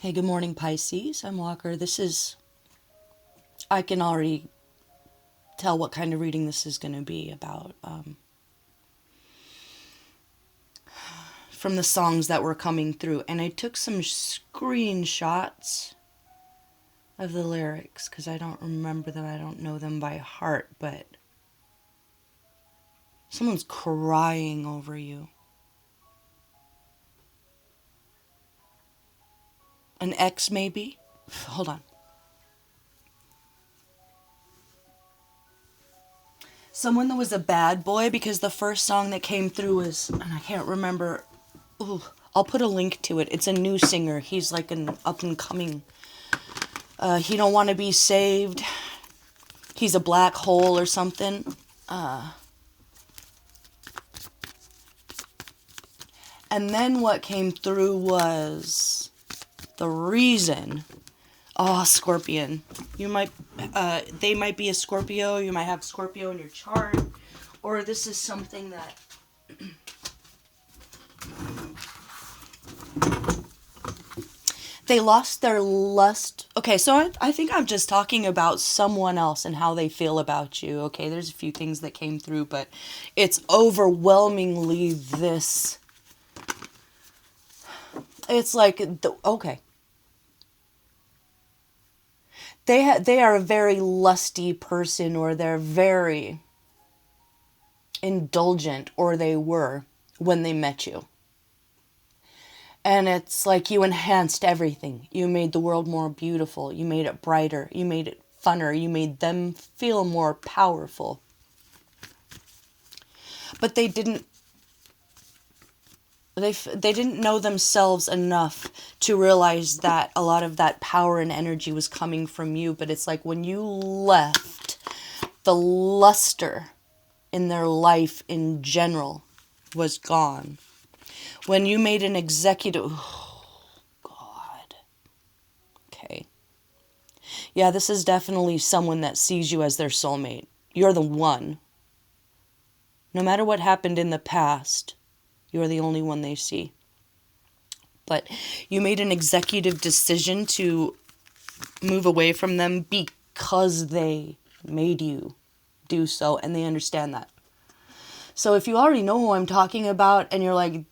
Hey, good morning, Pisces. I'm Walker. I can already tell what kind of reading this is going to be about from the songs that were coming through. And I took some screenshots of the lyrics because I don't remember them. I don't know them by heart, but someone's crying over you. An ex, maybe? Hold on. Someone that was a bad boy, because the first song that came through was, and I can't remember. Ooh, I'll put a link to it. It's a new singer. He's like an up and coming. He don't want to be saved. He's a black hole or something. And then what came through was the reason. Oh, Scorpion. They might be a Scorpio. You might have Scorpio in your chart. Or this is something that they lost their lust. Okay, so I think I'm just talking about someone else and how they feel about you. Okay, there's a few things that came through, but it's overwhelmingly this. It's like, okay. They are a very lusty person, or they're very indulgent, or they were when they met you. And it's like you enhanced everything. You made the world more beautiful. You made it brighter. You made it funner. You made them feel more powerful. But they didn't know themselves enough to realize that a lot of that power and energy was coming from you. But it's like when you left, the luster in their life in general was gone. When you made an executive... Oh, God. Okay. Yeah, this is definitely someone that sees you as their soulmate. You're the one. No matter what happened in the past, you're the only one they see. But you made an executive decision to move away from them because they made you do so, and they understand that. So if you already know who I'm talking about, and you're like,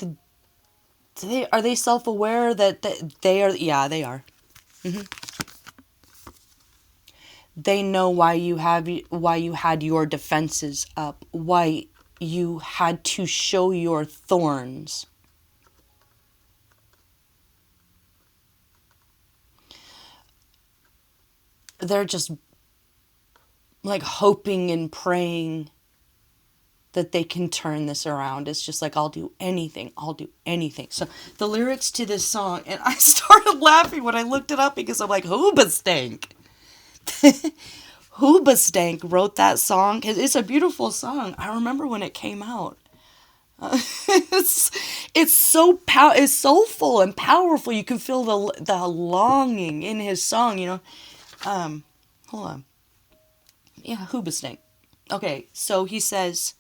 are they self-aware that they are? Yeah, they are. Mm-hmm. They know why you had your defenses up, why you had to show your thorns. They're just like hoping and praying that they can turn this around. It's just like, I'll do anything. So the lyrics to this song, and I started laughing when I looked it up because I'm like, Hoobastank. Hoobastank wrote that song because it's a beautiful song. I remember when it came out. It's soulful and powerful. You can feel the longing in his song, you know. Hold on. Yeah, Hoobastank. Okay, so he says,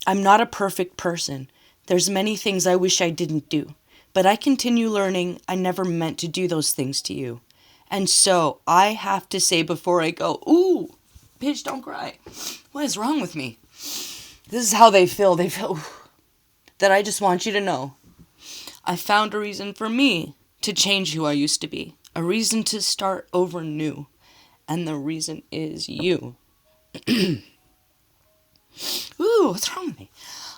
I'm not a perfect person. There's many things I wish I didn't do, but I continue learning I never meant to do those things to you. And so I have to say before I go, ooh, bitch, don't cry. What is wrong with me? This is how they feel. They feel that I just want you to know. I found a reason for me to change who I used to be. A reason to start over new. And the reason is you. Ooh, what's wrong with me?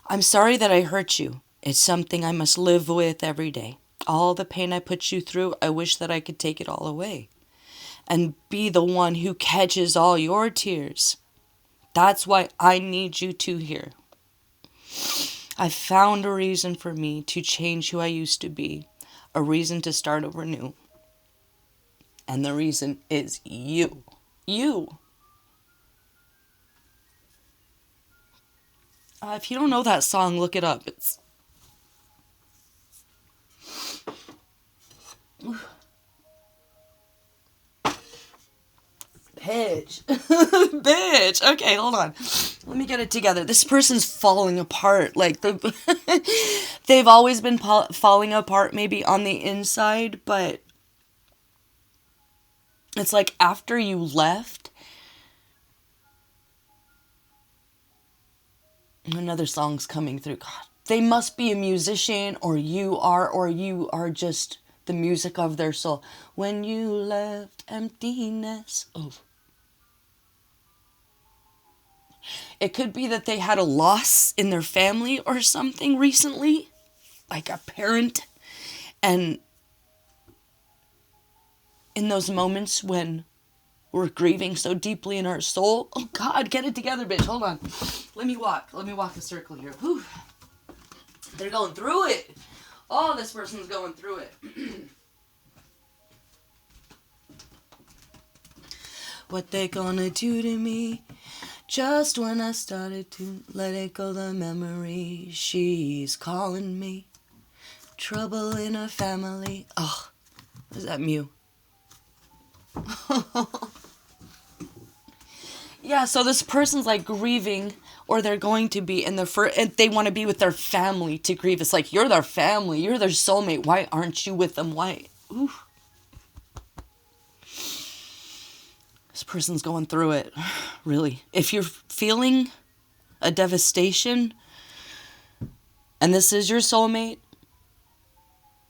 I'm sorry that I hurt you. It's something I must live with every day. All the pain I put you through, I wish that I could take it all away. And be the one who catches all your tears. That's why I need you to hear. I found a reason for me to change who I used to be. A reason to start over new. And the reason is you. You. If you don't know that song, look it up. Bitch. Bitch. Okay, hold on. Let me get it together. This person's falling apart. Like, they've always been falling apart maybe on the inside, but it's like after you left, another song's coming through. God, they must be a musician, or you are just the music of their soul. When you left, emptiness. Oh. It could be that they had a loss in their family or something recently, like a parent. And in those moments when we're grieving so deeply in our soul, oh God, get it together, bitch. Hold on. Let me walk a circle here. Whew. They're going through it. Oh, this person's going through it. What they gonna do to me? Just when I started to let it go, the memory, she's calling me. Trouble in her family. Oh, is that Mew? Yeah, so this person's like grieving, or they're going to be, and they want to be with their family to grieve. It's like, you're their family, you're their soulmate. Why aren't you with them? Why? Ooh. This person's going through it, really. If you're feeling a devastation, and this is your soulmate,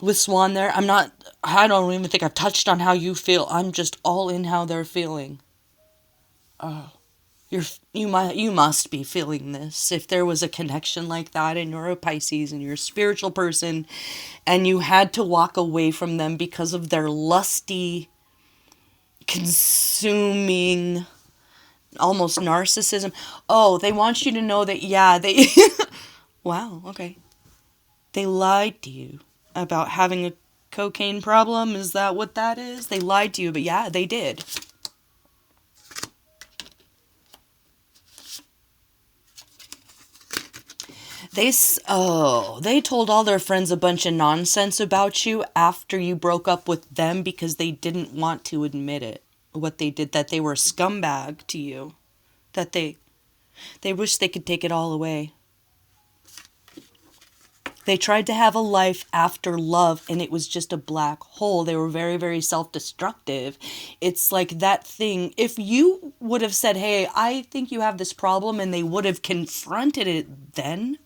with Swan there, I don't even think I've touched on how you feel. I'm just all in how they're feeling. Oh, you must be feeling this. If there was a connection like that, and you're a Pisces, and you're a spiritual person, and you had to walk away from them because of their lusty, consuming, almost narcissism. Oh, they want you to know that, yeah, they... Wow, okay. They lied to you about having a cocaine problem. Is that what that is? They lied to you, but yeah, they did. They told all their friends a bunch of nonsense about you after you broke up with them because they didn't want to admit it. What they did, that they were a scumbag to you. That they wish they could take it all away. They tried to have a life after love, and it was just a black hole. They were very, very self-destructive. It's like that thing. If you would have said, hey, I think you have this problem, and they would have confronted it then,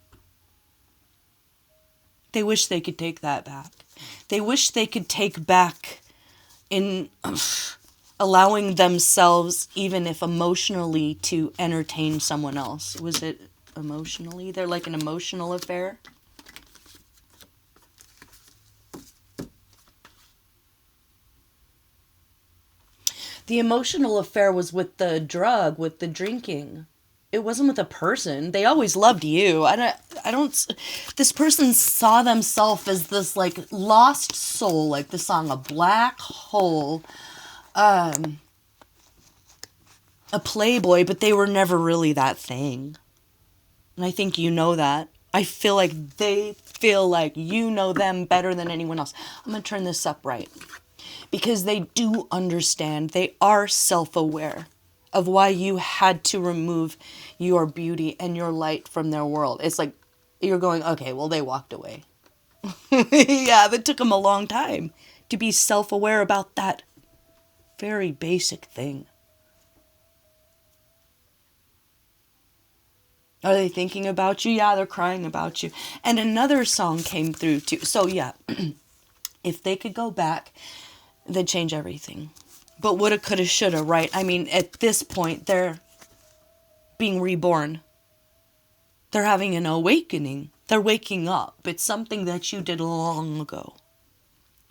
they wish they could take that back. They wish they could take back in allowing themselves, even if emotionally, to entertain someone else. Was it emotionally? They're like an emotional affair. The emotional affair was with the drug, with the drinking. It wasn't with a person. They always loved you. This person saw themselves as this, like, lost soul, like the song, a black hole, a playboy, but they were never really that thing. And I think you know that. I feel like they feel like you know them better than anyone else. I'm going to turn this up right. Because they do understand. They are self-aware of why you had to remove your beauty and your light from their world. It's like you're going, okay, well, they walked away. Yeah, that took them a long time to be self-aware about that very basic thing. Are they thinking about you? Yeah, they're crying about you. And another song came through too. So yeah, if they could go back, they'd change everything. But woulda, coulda, shoulda, right? I mean, at this point, they're being reborn. They're having an awakening. They're waking up. It's something that you did long ago.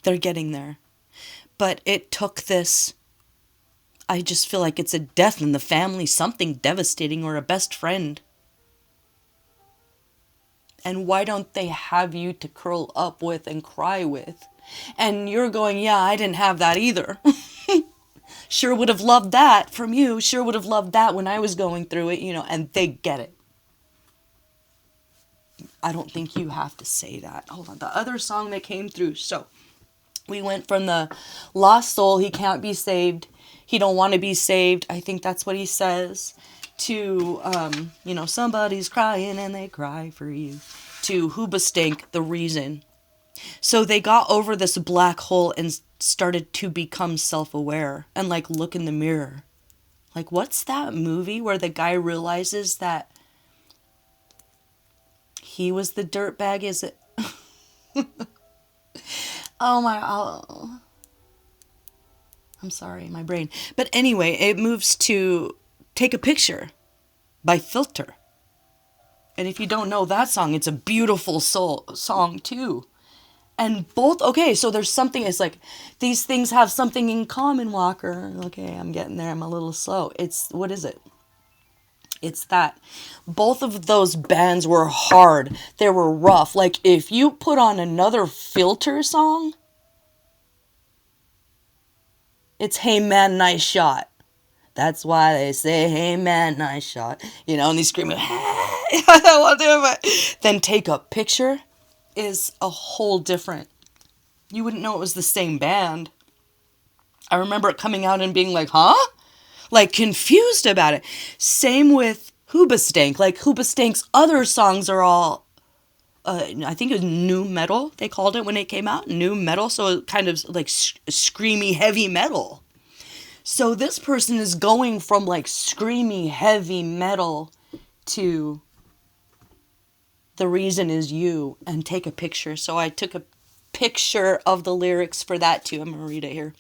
They're getting there. But it took this... I just feel like it's a death in the family, something devastating, or a best friend. And why don't they have you to curl up with and cry with? And you're going, yeah, I didn't have that either. Sure would have loved that from you. Sure would have loved that when I was going through it, and they get it. I don't think you have to say that. Hold on. The other song that came through. So we went from the lost soul, he can't be saved. he don't want to be saved. I think that's what he says. To, somebody's crying and they cry for you. To Hoobastank, the reason. So they got over this black hole and started to become self-aware and like look in the mirror. Like, what's that movie where the guy realizes that he was the dirtbag? Is it? Oh, I'm sorry, my brain. But anyway, it moves to Take a Picture by Filter. And if you don't know that song, it's a beautiful song too. And both, okay, so there's something, it's like, these things have something in common, Walker. Okay, I'm getting there, I'm a little slow. What is it? It's that both of those bands were hard. They were rough. Like, if you put on another Filter song, it's Hey Man, Nice Shot. That's why they say, hey man, nice shot. And they scream, hey, I want to do it. Then Take a Picture is a whole different. You wouldn't know it was the same band. I remember it coming out and being like, huh? Like, confused about it. Same with Hoobastank. Like, Hoobastank's other songs are all, I think it was new metal, they called it when it came out. New metal, so kind of like screamy heavy metal. So this person is going from like screamy heavy metal to The Reason Is You and Take a Picture. So I took a picture of the lyrics for that too. I'm going to read it here.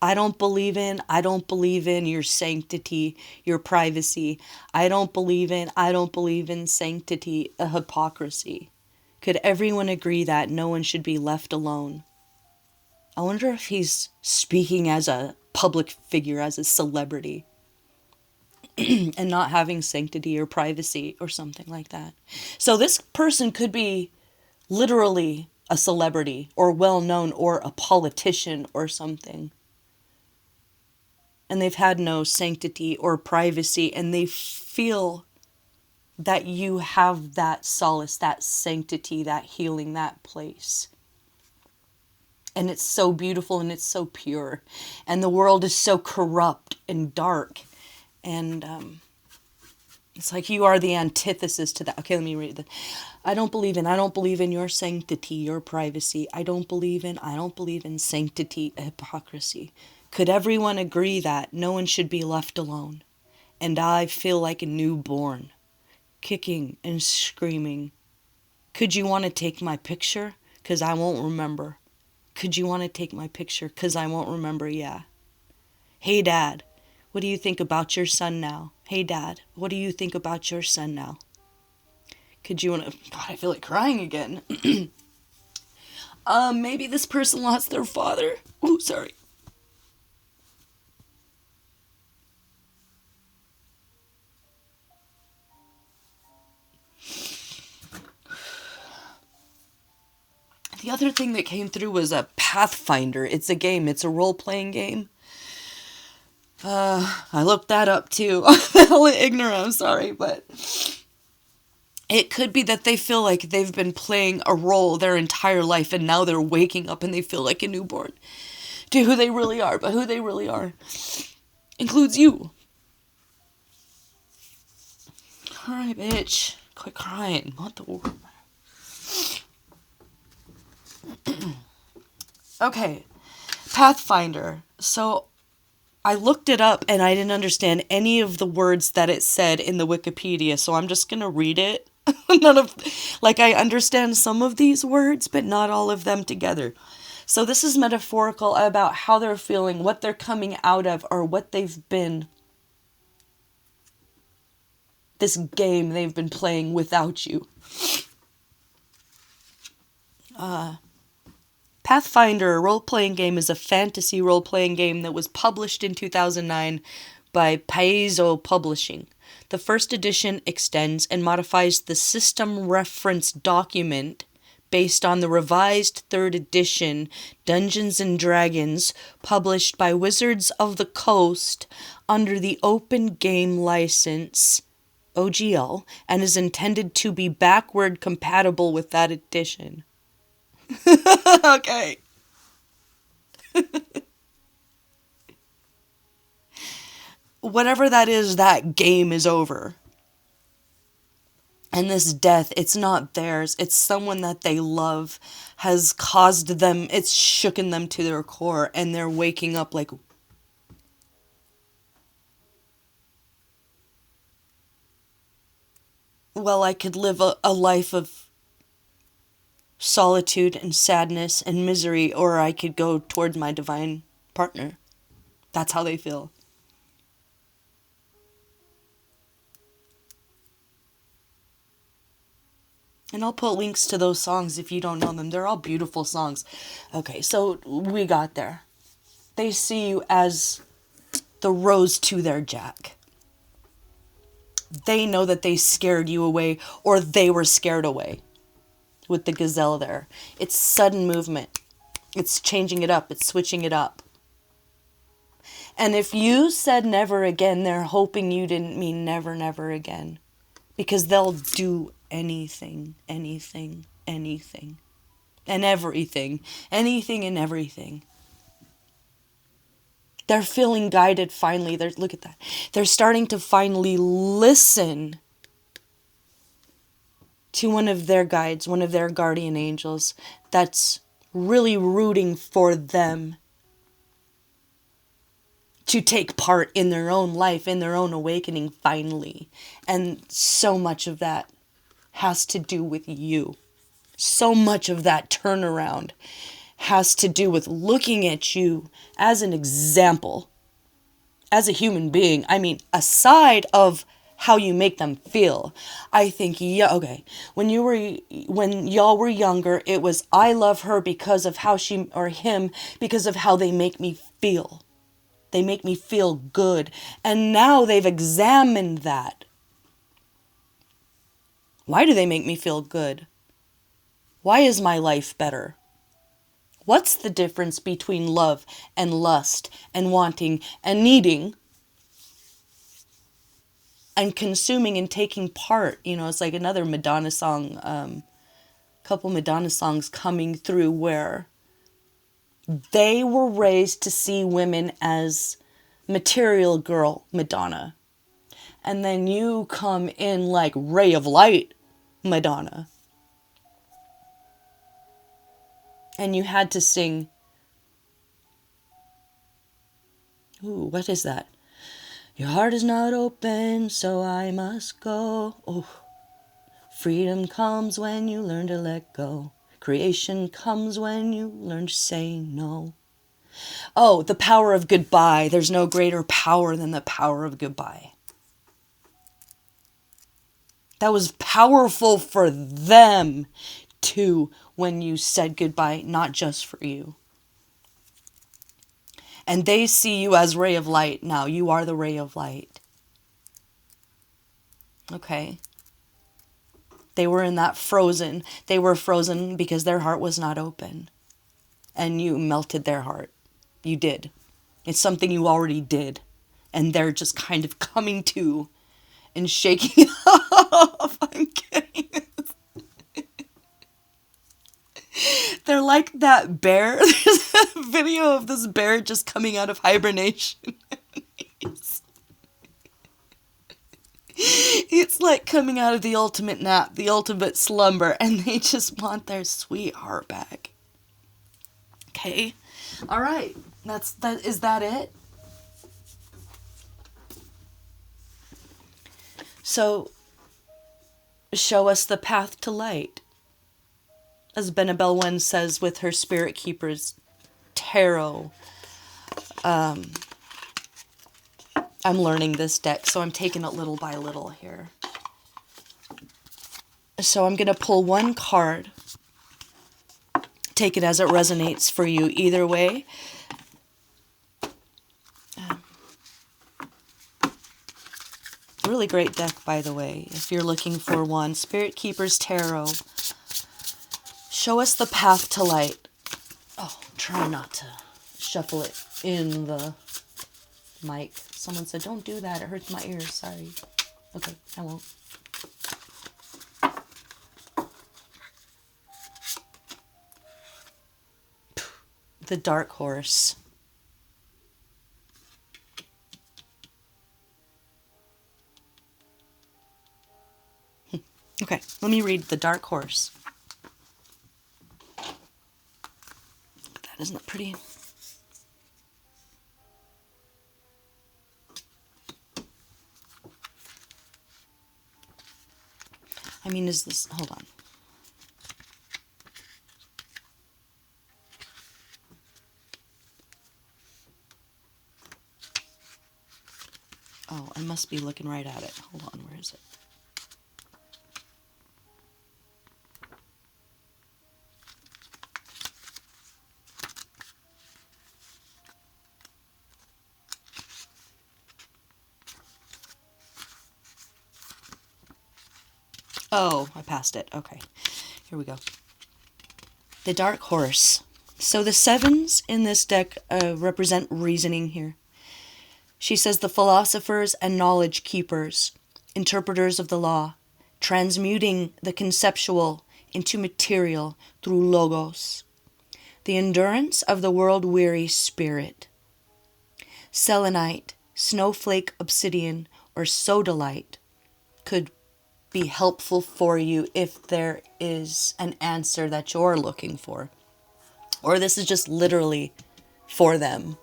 I don't believe in your sanctity, your privacy. I don't believe in sanctity, a hypocrisy. Could everyone agree that no one should be left alone? I wonder if he's speaking as a public figure, as a celebrity, and not having sanctity or privacy or something like that. So this person could be literally a celebrity or well-known or a politician or something. And they've had no sanctity or privacy, and they feel that you have that solace, that sanctity, that healing, that place. And it's so beautiful and it's so pure. And the world is so corrupt and dark. And it's like you are the antithesis to that. Okay, let me read that. I don't believe in your sanctity, your privacy. I don't believe in sanctity, hypocrisy. Could everyone agree that no one should be left alone? And I feel like a newborn, kicking and screaming. Could you want to take my picture? 'Cause I won't remember. Could you want to take my picture? 'Cause I won't remember, yeah. Hey, Dad, what do you think about your son now? Hey, Dad, what do you think about your son now? Could you want to... God, I feel like crying again. Maybe this person lost their father. Oh, sorry. The other thing that came through was a Pathfinder. It's a game. It's a role-playing game. I looked that up too. I'm a little ignorant, I'm sorry, but it could be that they feel like they've been playing a role their entire life and now they're waking up and they feel like a newborn to who they really are. But who they really are includes you. Alright, bitch. Quit crying. What the world? Okay, Pathfinder. So I looked it up and I didn't understand any of the words that it said in the Wikipedia, so I'm just gonna read it. I understand some of these words, but not all of them together. So this is metaphorical about how they're feeling, what they're coming out of, or what they've been. This game they've been playing without you. Pathfinder, a role-playing game, is a fantasy role-playing game that was published in 2009 by Paizo Publishing. The first edition extends and modifies the system reference document based on the revised third edition Dungeons & Dragons, published by Wizards of the Coast under the Open Game License, OGL, and is intended to be backward compatible with that edition. Okay. Whatever that is, that game is over. And this death, it's not theirs. It's someone that they love has caused them, it's shooken them to their core, and they're waking up like, well, I could live a life of solitude and sadness and misery, or I could go towards my divine partner. That's how they feel. And I'll put links to those songs if you don't know them. They're all beautiful songs. Okay, so we got there. They see you as the rose to their jack. They know that they scared you away, or they were scared away with the gazelle there. It's sudden movement. It's changing it up. It's switching it up. And if you said never again, they're hoping you didn't mean never, never again. Because they'll do anything, anything, anything. And everything. Anything and everything. They're feeling guided finally. Look at that. They're starting to finally listen to one of their guides, one of their guardian angels that's really rooting for them to take part in their own life, in their own awakening finally. And so much of that has to do with you. So much of that turnaround has to do with looking at you as an example, as a human being. I mean, aside of how you make them feel, I think, yeah, okay, when y'all were younger, it was, I love her because of how she, or him, because of how they make me feel. They make me feel good. And now they've examined that. Why do they make me feel good? Why is my life better? What's the difference between love and lust and wanting and needing and consuming and taking part? You know, it's like another Madonna song, couple Madonna songs coming through where they were raised to see women as material girl Madonna. And then you come in like ray of light Madonna. And you had to sing, ooh, what is that? Your heart is not open, so I must go. Oh, freedom comes when you learn to let go. Creation comes when you learn to say no. Oh, the power of goodbye. There's no greater power than the power of goodbye. That was powerful for them too when you said goodbye, not just for you. And they see you as ray of light now. You are the ray of light. Okay. They were in that frozen. They were frozen because their heart was not open. And you melted their heart. You did. It's something you already did. And they're just kind of coming to and shaking off. I'm kidding. They're like that bear. There's a video of this bear just coming out of hibernation. It's like coming out of the ultimate nap, the ultimate slumber, and they just want their sweetheart back. Okay? Alright. Is that it? So, show us the path to light. As Benabel One says with her Spirit Keepers Tarot. I'm learning this deck, so I'm taking it little by little here. So I'm going to pull one card. Take it as it resonates for you either way. Really great deck, by the way, if you're looking for one. Spirit Keepers Tarot. Show us the path to light. Oh, try not to shuffle it in the mic. Someone said, don't do that. It hurts my ears. Sorry. Okay, I won't. The dark horse. Okay, let me read the dark horse. That isn't that pretty? I mean, is this... Hold on. Oh, I must be looking right at it. Hold on, where is it? Oh, I passed it. Okay, here we go. The dark horse. So the sevens in this deck represent reasoning here. She says the philosophers and knowledge keepers, interpreters of the law, transmuting the conceptual into material through logos. The endurance of the world-weary spirit. Selenite, snowflake obsidian, or sodalite could be helpful for you if there is an answer that you're looking for. Or this is just literally for them.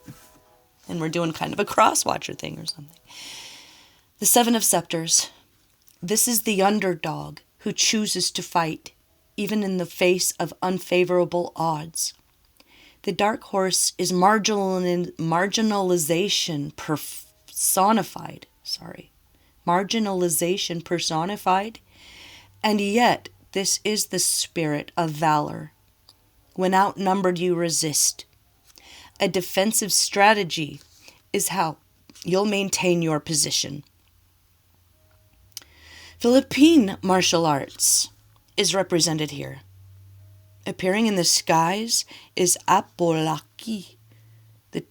And we're doing kind of a cross-watcher thing or something. The Seven of Scepters. This is the underdog who chooses to fight, even in the face of unfavorable odds. The dark horse is marginalization personified. Marginalization personified. And yet, this is the spirit of valor. When outnumbered, you resist. A defensive strategy is how you'll maintain your position. Philippine martial arts is represented here. Appearing in the skies is Apolaki, the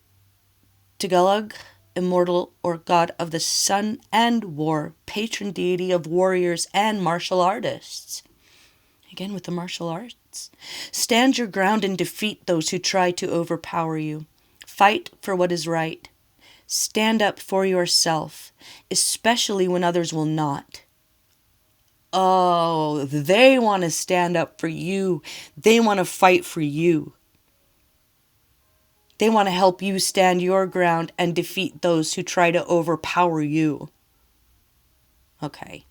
Tagalog immortal or god of the sun and war, patron deity of warriors and martial artists. Again with the martial arts. Stand your ground and defeat those who try to overpower you. Fight for what is right. Stand up for yourself, especially when others will not. Oh, they want to stand up for you. They want to fight for you. They want to help you stand your ground and defeat those who try to overpower you. Okay.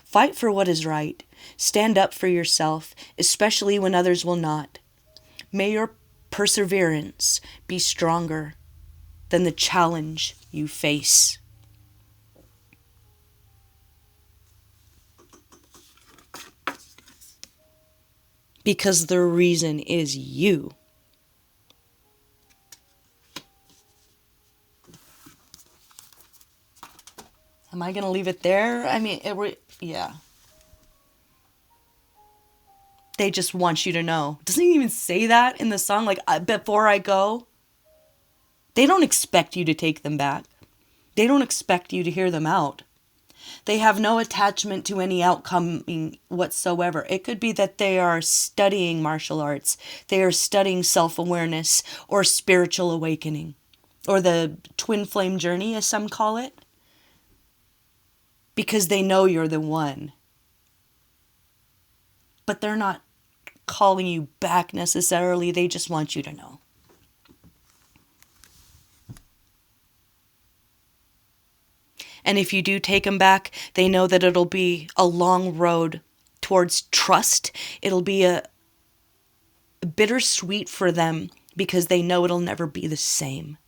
Fight for what is right. Stand up for yourself, especially when others will not. May your perseverance be stronger than the challenge you face. Because the reason is you. Am I going to leave it there? I mean, yeah. They just want you to know. Doesn't he even say that in the song? Like, before I go? They don't expect you to take them back. They don't expect you to hear them out. They have no attachment to any outcome whatsoever. It could be that they are studying martial arts. They are studying self-awareness or spiritual awakening. Or the twin flame journey, as some call it. Because they know you're the one. But they're not calling you back necessarily. They just want you to know. And if you do take them back, they know that it'll be a long road towards trust. It'll be a bittersweet for them because they know it'll never be the same.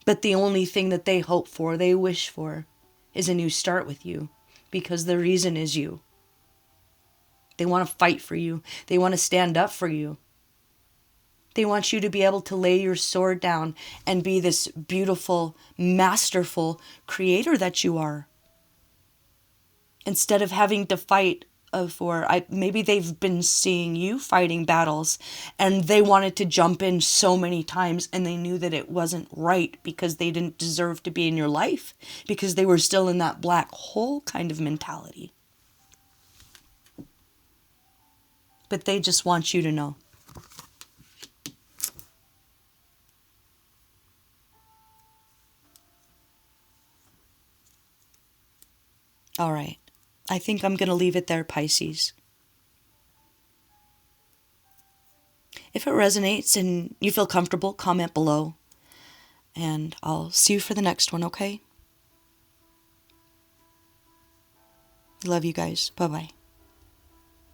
But the only thing that they hope for, they wish for, is a new start with you, because the reason is you. They want to fight for you. They want to stand up for you. They want you to be able to lay your sword down and be this beautiful, masterful creator that you are. Instead of having to fight maybe they've been seeing you fighting battles and they wanted to jump in so many times and they knew that it wasn't right because they didn't deserve to be in your life because they were still in that black hole kind of mentality. But they just want you to know. All right. I think I'm going to leave it there, Pisces. If it resonates and you feel comfortable, comment below. And I'll see you for the next one, okay? Love you guys. Bye-bye.